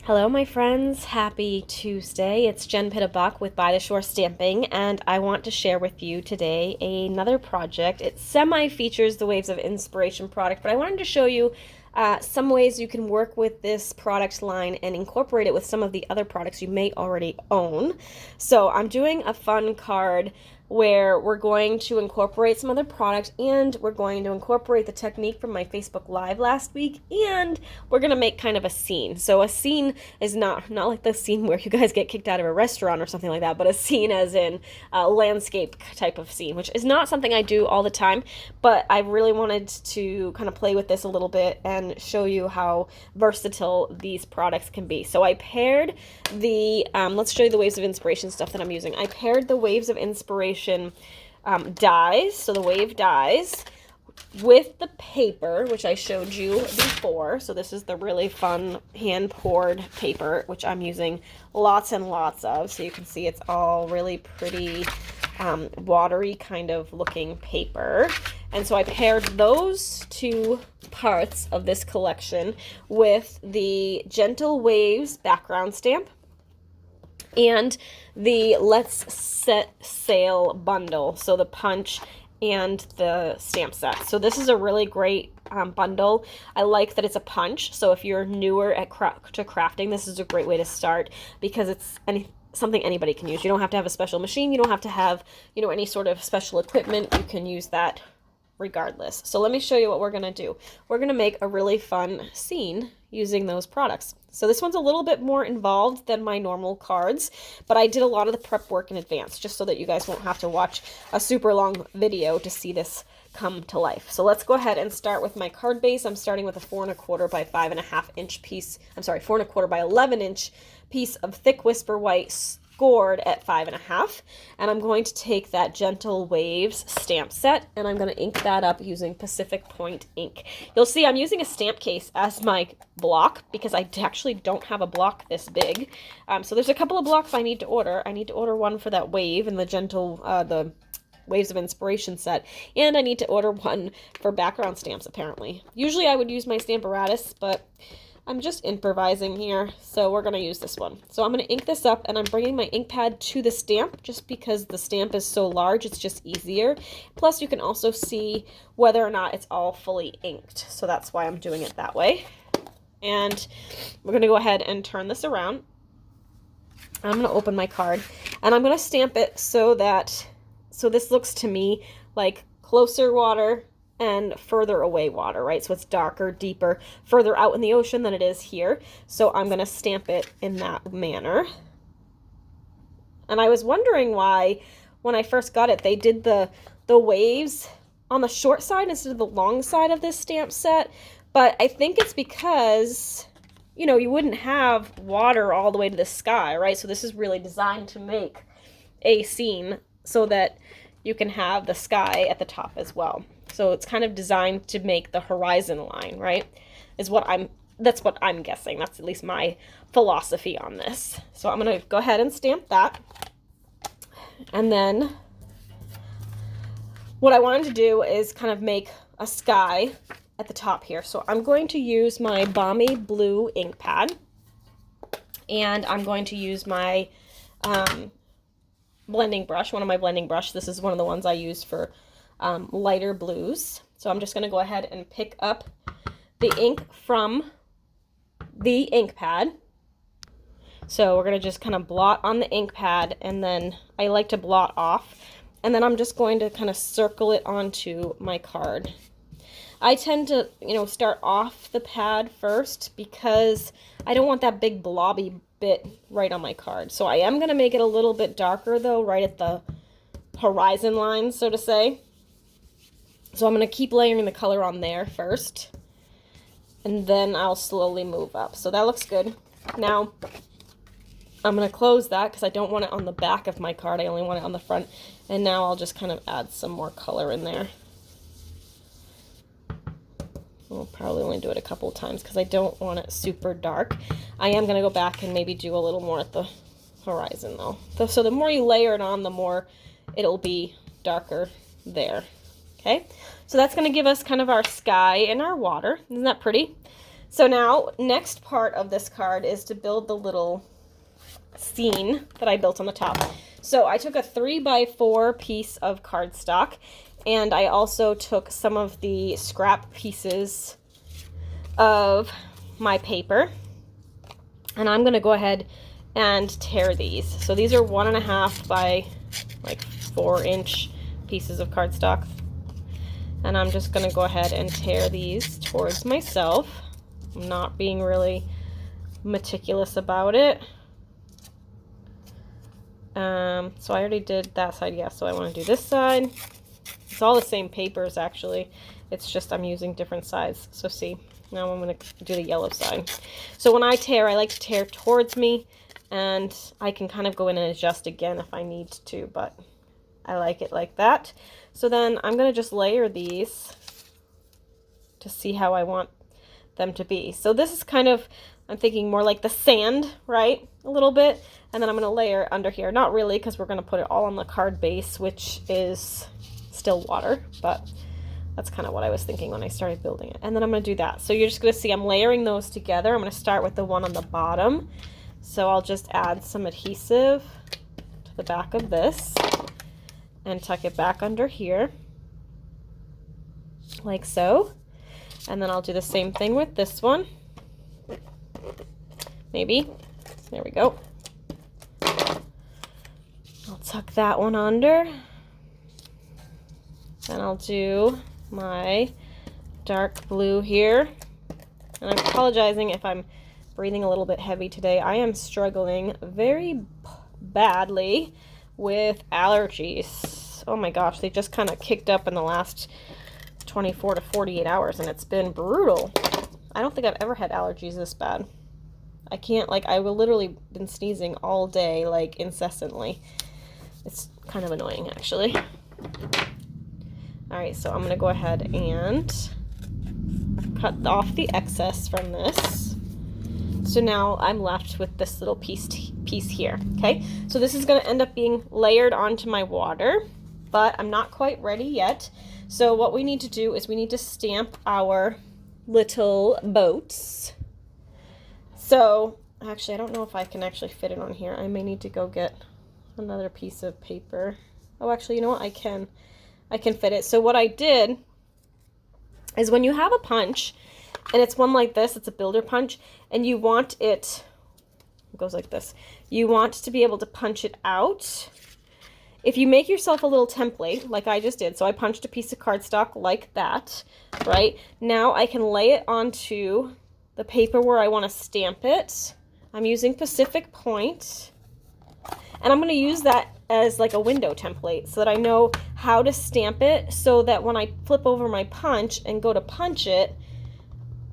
Hello, my friends. Happy Tuesday. It's Jen Pitterbuck with By the Shore Stamping, and I want to share with you today another project. It semi-features the Waves of Inspiration product, but I wanted to show you some ways you can work with this product line and incorporate it with some of the other products you may already own. So I'm doing a fun card where we're going to incorporate some other product, and we're going to incorporate the technique from my Facebook Live last week, and we're going to make kind of a scene. So a scene is not like the scene where you guys get kicked out of a restaurant or something like that, but a scene as in a landscape type of scene, which is not something I do all the time, but I really wanted to kind of play with this a little bit and show you how versatile these products can be. So I paired the, let's show you the Waves of Inspiration stuff that I'm using. I paired the Waves of Inspiration dies, so the wave dies, with the paper, which I showed you before. So this is the really fun hand-poured paper, which I'm using lots and lots of. So you can see it's all really pretty watery kind of looking paper. And so I paired those two parts of this collection with the Gentle Waves background stamp and the Let's Set Sail bundle, so the punch and the stamp set. So this is a really great bundle. I like that it's a punch, so if you're newer at crafting, this is a great way to start because it's something anybody can use. You don't have to have a special machine. You don't have to have, any sort of special equipment. You can use that regardless. So let me show you what we're going to do. We're going to make a really fun scene using those products. So this one's a little bit more involved than my normal cards, but I did a lot of the prep work in advance just so that you guys won't have to watch a super long video to see this come to life. So let's go ahead and start with my card base. I'm starting with a 4¼ by 5½ inch piece. I'm sorry, 4¼ by 11 inch piece of thick Whisper White scored at 5½, and I'm going to take that Gentle Waves stamp set and I'm going to ink that up using Pacific Point ink. You'll see I'm using a stamp case as my block because I actually don't have a block this big. So there's a couple of blocks I need to order. I need to order one for that wave and the Waves of Inspiration set, and I need to order one for background stamps apparently. Usually I would use my Stamparatus, but I'm just improvising here, so we're going to use this one. So I'm going to ink this up, and I'm bringing my ink pad to the stamp just because the stamp is so large, it's just easier. Plus, you can also see whether or not it's all fully inked, so that's why I'm doing it that way. And we're going to go ahead and turn this around. I'm going to open my card, and I'm going to stamp it so this looks to me like closer water and further away water, right? So it's darker, deeper, further out in the ocean than it is here. So I'm going to stamp it in that manner. And I was wondering why, when I first got it, they did the waves on the short side instead of the long side of this stamp set. But I think it's because, you wouldn't have water all the way to the sky, right? So this is really designed to make a scene so that you can have the sky at the top as well. So it's kind of designed to make the horizon line, right? That's what I'm guessing. That's at least my philosophy on this. So I'm going to go ahead and stamp that. And then what I wanted to do is kind of make a sky at the top here. So I'm going to use my Balmy Blue ink pad, and I'm going to use my blending brush, one of my blending brush. This is one of the ones I use for lighter blues. So I'm just going to go ahead and pick up the ink from the ink pad. So we're going to just kind of blot on the ink pad, and then I like to blot off, and then I'm just going to kind of circle it onto my card. I tend to, start off the pad first because I don't want that big blobby bit right on my card. So I am going to make it a little bit darker though, right at the horizon line, so to say. So I'm going to keep layering the color on there first, and then I'll slowly move up. So that looks good. Now I'm going to close that because I don't want it on the back of my card. I only want it on the front. And now I'll just kind of add some more color in there. We'll probably only do it a couple of times because I don't want it super dark. I am going to go back and maybe do a little more at the horizon though. So the more you layer it on, the more it'll be darker there. Okay, so that's going to give us kind of our sky and our water. Isn't that pretty? So now, next part of this card is to build the little scene that I built on the top. So I took a 3x4 piece of cardstock, and I also took some of the scrap pieces of my paper, and I'm gonna go ahead and tear these. So these are 1.5 by like 4-inch pieces of cardstock, and I'm just gonna go ahead and tear these towards myself. I'm not being really meticulous about it. So I already did that side, yeah, so I want to do this side. It's all the same papers, actually. It's just I'm using different sides. So see, now I'm going to do the yellow side. So when I tear, I like to tear towards me, and I can kind of go in and adjust again if I need to, but I like it like that. So then I'm going to just layer these to see how I want them to be. So this is kind of, I'm thinking more like the sand, right? A little bit. And then I'm going to layer under here. Not really, because we're going to put it all on the card base, which is still water, but that's kind of what I was thinking when I started building it. And then I'm going to do that. So you're just going to see I'm layering those together. I'm going to start with the one on the bottom. So I'll just add some adhesive to the back of this and tuck it back under here, like so. And then I'll do the same thing with this one. Maybe. There we go. I'll tuck that one under. Then I'll do my dark blue here. And I'm apologizing if I'm breathing a little bit heavy today. I am struggling very badly with allergies. Oh my gosh, they just kind of kicked up in the last 24 to 48 hours, and it's been brutal. I don't think I've ever had allergies this bad. I can't, like, I've literally been sneezing all day, like, incessantly. It's kind of annoying, actually. Alright, so I'm going to go ahead and cut off the excess from this. So now I'm left with this little piece here, okay? So this is going to end up being layered onto my water, but I'm not quite ready yet. So what we need to do is we need to stamp our little boats. So, actually, I don't know if I can actually fit it on here. I may need to go get another piece of paper. Oh, actually, you know what? I can fit it. So what I did is when you have a punch, and it's one like this, it's a builder punch, and you want it goes like this. You want to be able to punch it out. If you make yourself a little template, like I just did, so I punched a piece of cardstock like that, right? Now I can lay it onto the paper where I want to stamp it. I'm using Pacific Point, and I'm going to use that as like a window template so that I know how to stamp it, so that when I flip over my punch and go to punch it,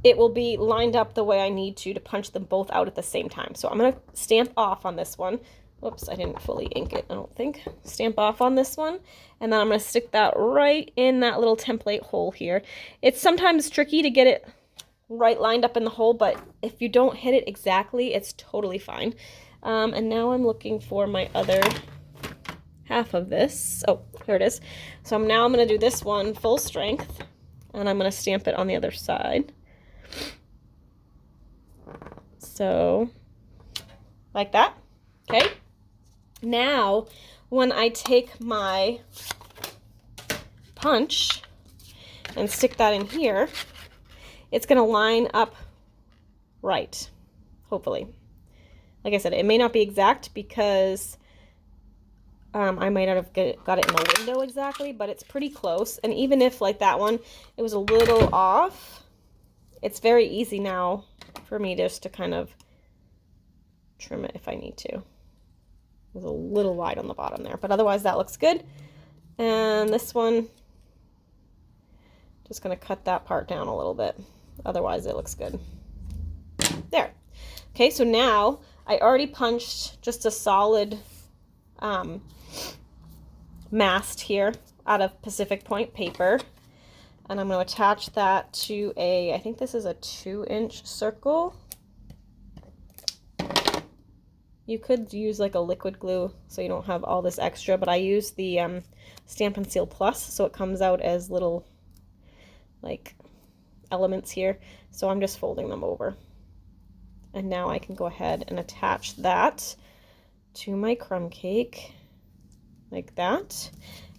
it will be lined up the way I need to punch them both out at the same time. So I'm going to stamp off on this one. Whoops, I didn't fully ink it, I don't think. Stamp off on this one, and then I'm going to stick that right in that little template hole here. It's sometimes tricky to get it right lined up in the hole, but if you don't hit it exactly, it's totally fine. And now I'm looking for my other half of this. Oh, here it is. So now I'm going to do this one full strength, and I'm going to stamp it on the other side. So, like that. Okay. Now, when I take my punch and stick that in here, it's going to line up right, hopefully. Like I said, it may not be exact because I might not have got it in the window exactly, but it's pretty close. And even if, like that one, it was a little off, it's very easy now for me just to kind of trim it if I need to. It was a little wide on the bottom there, but otherwise that looks good. And this one, just going to cut that part down a little bit. Otherwise it looks good. There. Okay, so now I already punched just a solid mast here out of Pacific Point paper. And I'm going to attach that to a, I think this is a 2-inch circle. You could use like a liquid glue so you don't have all this extra, but I use the Stamp and Seal Plus, so it comes out as little, like, elements here, so I'm just folding them over. And now I can go ahead and attach that to my crumb cake like that.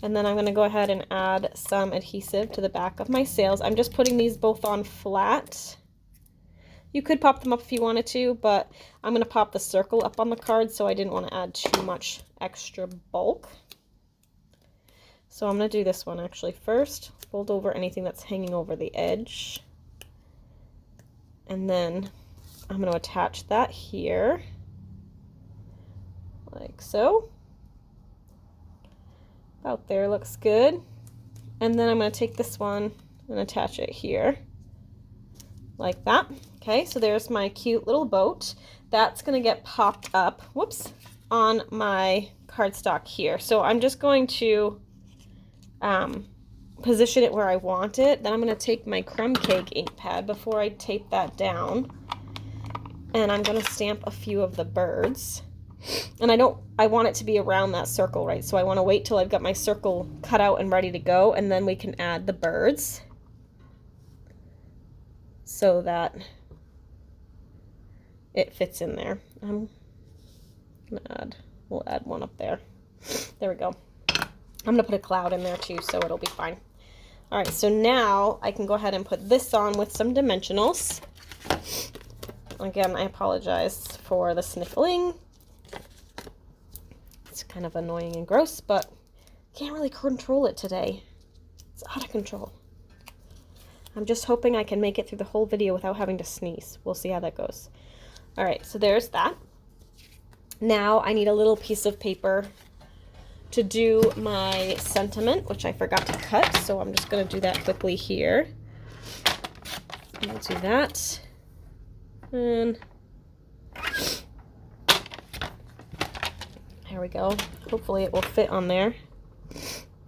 And then I'm going to go ahead and add some adhesive to the back of my sails. I'm just putting these both on flat. You could pop them up if you wanted to, but I'm going to pop the circle up on the card, so I didn't want to add too much extra bulk. So I'm going to do this one actually first. Fold over anything that's hanging over the edge. And then I'm going to attach that here, like so. About there looks good. And then I'm going to take this one and attach it here, like that. Okay, so there's my cute little boat. That's going to get popped up, whoops, on my cardstock here. So I'm just going to position it where I want it. Then I'm going to take my crumb cake ink pad before I tape that down, and I'm going to stamp a few of the birds. And I want it to be around that circle, right? So I want to wait till I've got my circle cut out and ready to go, and then we can add the birds so that it fits in there. I'm gonna we'll add one up there. There we go. I'm gonna put a cloud in there too, so it'll be fine. All right, so now I can go ahead and put this on with some dimensionals. Again, I apologize for the sniffling. It's kind of annoying and gross, but can't really control it today. It's out of control. I'm just hoping I can make it through the whole video without having to sneeze. We'll see how that goes. All right, so there's that. Now I need a little piece of paper to do my sentiment, which I forgot to cut, so I'm just going to do that quickly here. I'll do that. And there we go. Hopefully it will fit on there.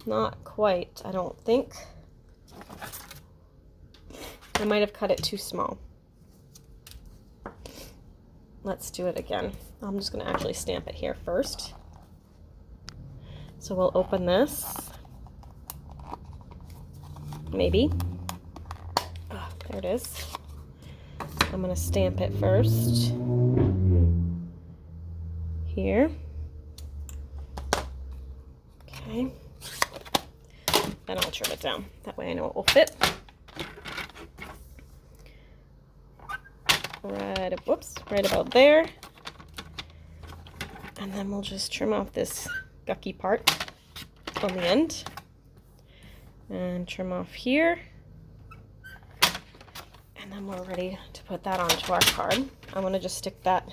Not quite, I don't think. I might have cut it too small. Let's do it again. I'm just going to actually stamp it here first. So we'll open this. Maybe. Oh, there it is. I'm going to stamp it first. Here. Okay. Then I'll trim it down. That way I know it will fit. Right about there. And then we'll just trim off this gucky part on the end. And trim off here. And then we're ready to put that onto our card. I'm going to just stick that.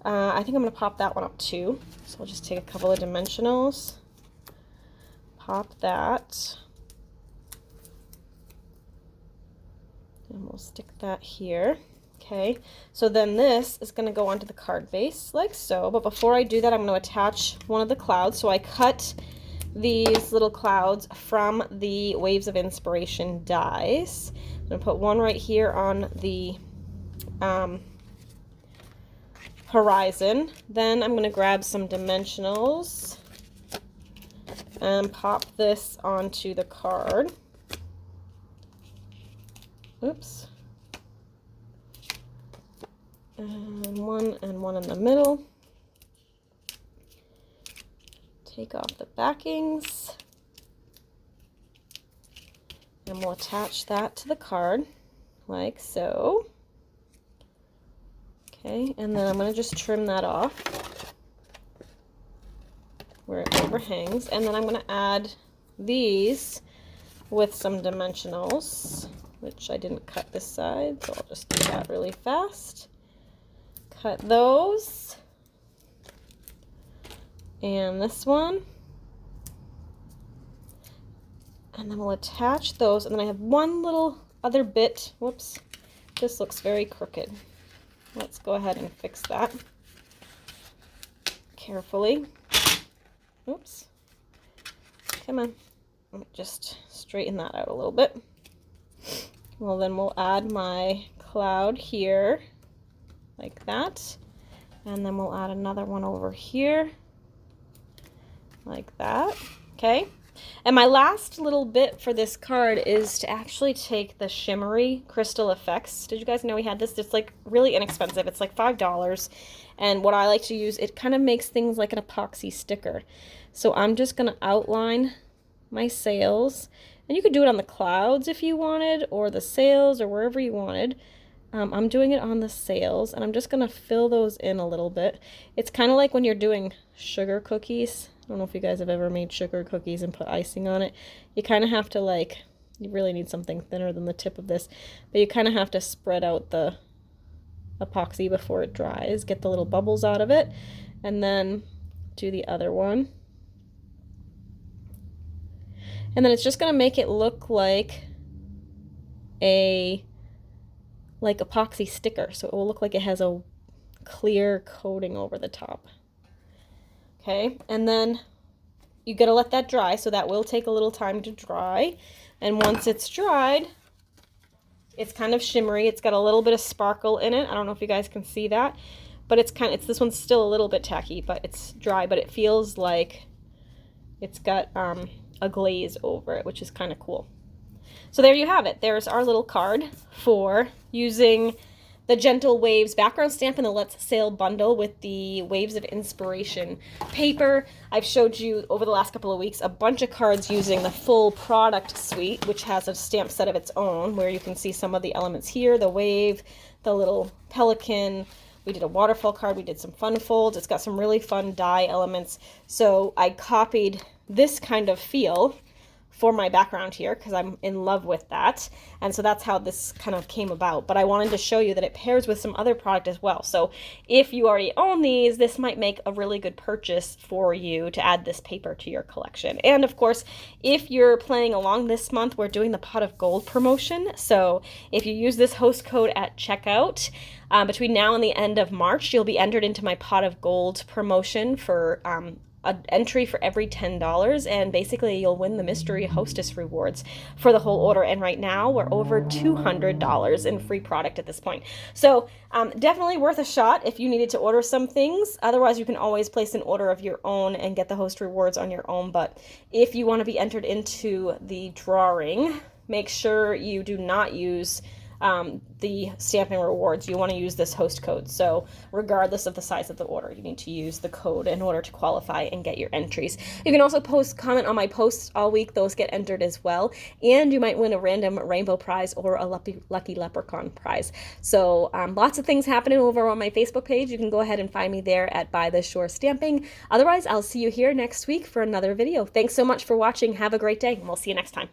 I think I'm going to pop that one up too. So I'll just take a couple of dimensionals. Pop that. And we'll stick that here. Okay, so then this is going to go onto the card base like so, but before I do that, I'm going to attach one of the clouds. So I cut these little clouds from the Waves of Inspiration dies. I'm going to put one right here on the horizon. Then I'm going to grab some dimensionals and pop this onto the card. Oops. And one in the middle. Take off the backings. And we'll attach that to the card like so. Okay, and then I'm going to just trim that off where it overhangs. And then I'm going to add these with some dimensionals, which I didn't cut this side, so I'll just do that really fast. Cut those. And this one. And then we'll attach those. And then I have one little other bit. Whoops. This looks very crooked. Let's go ahead and fix that carefully. Oops. Come on. Let me just straighten that out a little bit. Well, then we'll add my cloud here, like that. And then we'll add another one over here, like that. Okay. And my last little bit for this card is to actually take the shimmery crystal effects. Did you guys know we had this? It's like really inexpensive. It's like $5. And what I like to use, it kind of makes things like an epoxy sticker. So I'm just going to outline my sails. And you could do it on the clouds if you wanted, or the sails, or wherever you wanted. I'm doing it on the sails, and I'm just going to fill those in a little bit. It's kind of like when you're doing sugar cookies. I don't know if you guys have ever made sugar cookies and put icing on it. You kind of have to like, you really need something thinner than the tip of this, but you kind of have to spread out the epoxy before it dries, get the little bubbles out of it, and then do the other one. And then it's just going to make it look like a epoxy sticker, so it will look like it has a clear coating over the top. Okay, and then you gotta let that dry, so that will take a little time to dry. And once it's dried, it's kind of shimmery. It's got a little bit of sparkle in it. I don't know if you guys can see that, but this one's still a little bit tacky, but it's dry, but it feels like it's got a glaze over it, which is kind of cool. So there you have it. There's our little card for using the Gentle Waves background stamp in the Let's Sail bundle with the Waves of Inspiration paper. I've showed you over the last couple of weeks a bunch of cards using the full product suite, which has a stamp set of its own, where you can see some of the elements here, the wave, the little pelican. We did a waterfall card, we did some fun folds. It's got some really fun die elements. So I copied this kind of feel for my background here because I'm in love with that, and so that's how this kind of came about. But I wanted to show you that it pairs with some other product as well, so if you already own these, this might make a really good purchase for you to add this paper to your collection. And of course, if you're playing along this month, we're doing the Pot of Gold promotion, so if you use this host code at checkout between now and the end of March, you'll be entered into my Pot of Gold promotion for an entry for every $10, and basically you'll win the mystery hostess rewards for the whole order. And right now we're over $200 in free product at this point, so definitely worth a shot if you needed to order some things. Otherwise, you can always place an order of your own and get the host rewards on your own. But if you want to be entered into the drawing, make sure you do not use the stamping rewards. You want to use this host code. So regardless of the size of the order, you need to use the code in order to qualify and get your entries. You can also comment on my posts all week. Those get entered as well. And you might win a random rainbow prize or a lucky leprechaun prize. So lots of things happening over on my Facebook page. You can go ahead and find me there at By the Shore Stamping. Otherwise, I'll see you here next week for another video. Thanks so much for watching. Have a great day, and we'll see you next time.